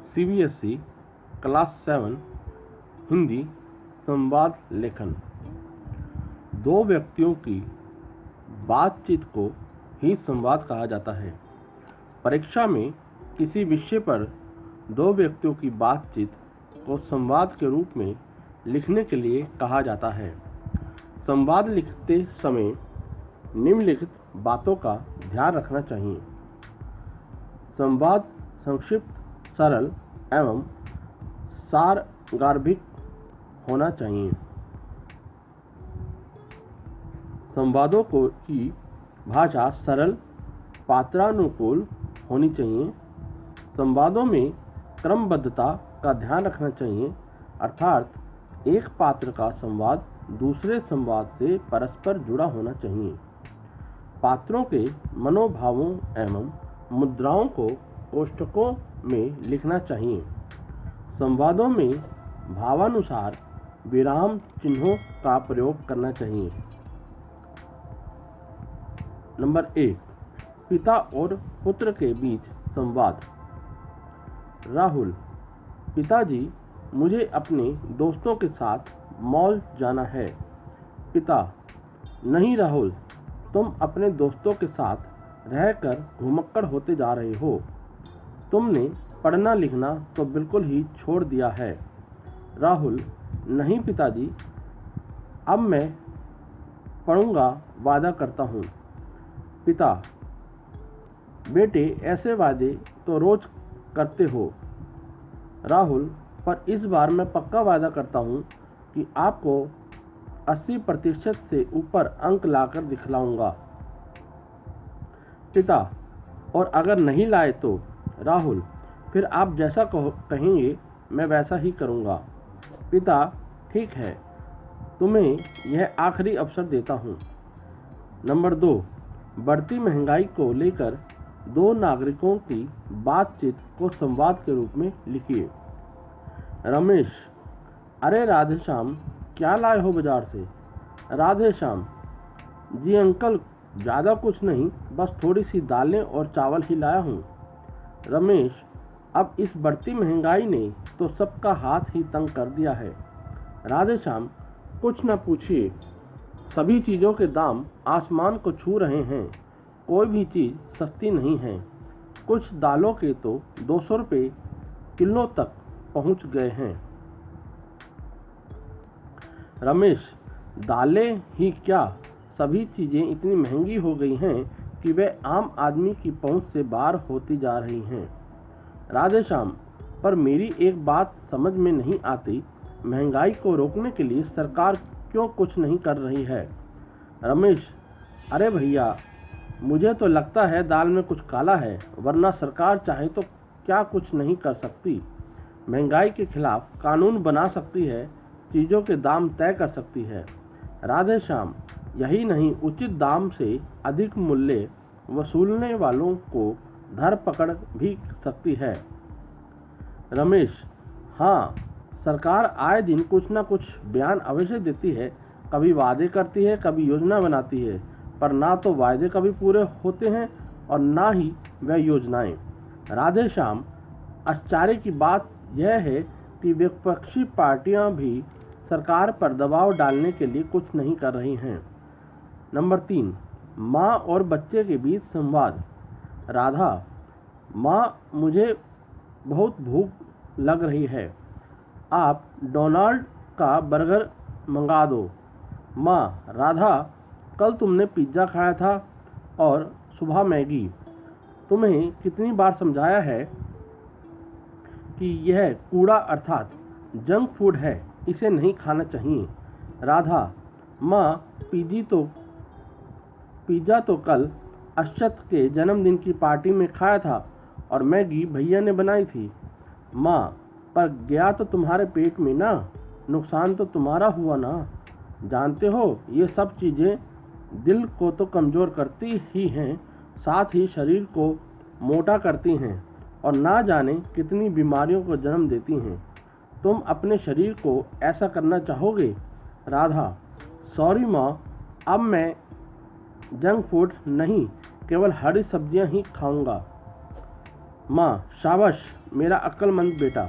CBSE class 7 Hindi संवाद लेखन। दो व्यक्तियों की बातचीत को ही संवाद कहा जाता है। परीक्षा में किसी विषय पर दो व्यक्तियों की बातचीत को संवाद के रूप में लिखने के लिए कहा जाता है। संवाद लिखते समय निम्नलिखित बातों का ध्यान रखना चाहिए। संवाद संक्षिप्त, सरल एवं सारगार्भिक होना चाहिए। संवादों की भाषा सरल, पात्रानुकूल होनी चाहिए। संवादों में क्रमबद्धता का ध्यान रखना चाहिए, अर्थात एक पात्र का संवाद दूसरे संवाद से परस्पर जुड़ा होना चाहिए। पात्रों के मनोभावों एवं मुद्राओं को कोष्ठकों में लिखना चाहिए। संवादों में भावानुसार विराम चिन्हों का प्रयोग करना चाहिए। नंबर 1, पिता और पुत्र के बीच संवाद। राहुल: पिताजी, मुझे अपने दोस्तों के साथ मॉल जाना है। पिता: नहीं राहुल, तुम अपने दोस्तों के साथ रहकर घुमक्कड़ होते जा रहे हो। तुमने पढ़ना लिखना तो बिल्कुल ही छोड़ दिया है। राहुल: नहीं पिताजी, अब मैं पढ़ूंगा, वादा करता हूँ। पिता: बेटे, ऐसे वादे तो रोज करते हो। राहुल: पर इस बार मैं पक्का वादा करता हूँ कि आपको 80% से ऊपर अंक लाकर दिखलाऊंगा। पिता: और अगर नहीं लाए तो? राहुल: फिर आप जैसा कहेंगे मैं वैसा ही करूंगा। पिता: ठीक है, तुम्हें यह आखिरी अवसर देता हूँ। नंबर 2, बढ़ती महंगाई को लेकर दो नागरिकों की बातचीत को संवाद के रूप में लिखिए। रमेश: अरे राधेश्याम, क्या लाए हो बाजार से? राधेश्याम: जी अंकल, ज़्यादा कुछ नहीं, बस थोड़ी सी दालें और चावल ही लाया हूँ। रमेश: अब इस बढ़ती महंगाई ने तो सबका हाथ ही तंग कर दिया है। राधेश्याम: कुछ न पूछिए, सभी चीज़ों के दाम आसमान को छू रहे हैं। कोई भी चीज़ सस्ती नहीं है। कुछ दालों के तो 200 रुपये किलो तक पहुंच गए हैं। रमेश: दालें ही क्या, सभी चीज़ें इतनी महंगी हो गई हैं कि वे आम आदमी की पहुंच से बाहर होती जा रही हैं। राधेश्याम: पर मेरी एक बात समझ में नहीं आती, महंगाई को रोकने के लिए सरकार क्यों कुछ नहीं कर रही है? रमेश: अरे भैया, मुझे तो लगता है दाल में कुछ काला है, वरना सरकार चाहे तो क्या कुछ नहीं कर सकती। महंगाई के खिलाफ कानून बना सकती है, चीज़ों के दाम तय कर सकती है। राधेश्याम: यही नहीं, उचित दाम से अधिक मूल्य वसूलने वालों को धर पकड़ भी सकती है। रमेश: हाँ, सरकार आए दिन कुछ न कुछ बयान अवश्य देती है, कभी वादे करती है, कभी योजना बनाती है, पर ना तो वायदे कभी पूरे होते हैं और ना ही वह योजनाएं। राधेश्याम: आश्चर्य की बात यह है कि विपक्षी पार्टियां भी सरकार पर दबाव डालने के लिए कुछ नहीं कर रही हैं। नंबर 3, माँ और बच्चे के बीच संवाद। राधा: माँ, मुझे बहुत भूख लग रही है, आप डोनाल्ड का बर्गर मंगा दो। माँ: राधा, कल तुमने पिज़्ज़ा खाया था और सुबह मैगी। तुम्हें कितनी बार समझाया है कि यह कूड़ा अर्थात जंक फूड है, इसे नहीं खाना चाहिए। राधा: माँ, पिज़्ज़ा तो कल अक्षत के जन्मदिन की पार्टी में खाया था और मैगी भैया ने बनाई थी। माँ: पर गया तो तुम्हारे पेट में ना, नुकसान तो तुम्हारा हुआ ना। जानते हो, ये सब चीज़ें दिल को तो कमज़ोर करती ही हैं, साथ ही शरीर को मोटा करती हैं और ना जाने कितनी बीमारियों को जन्म देती हैं। तुम अपने शरीर को ऐसा करना चाहोगे? राधा: सॉरी माँ, अब मैं जंक फूड नहीं, केवल हरी सब्जियां ही खाऊंगा। माँ, शाबाश मेरा अक्लमंद बेटा।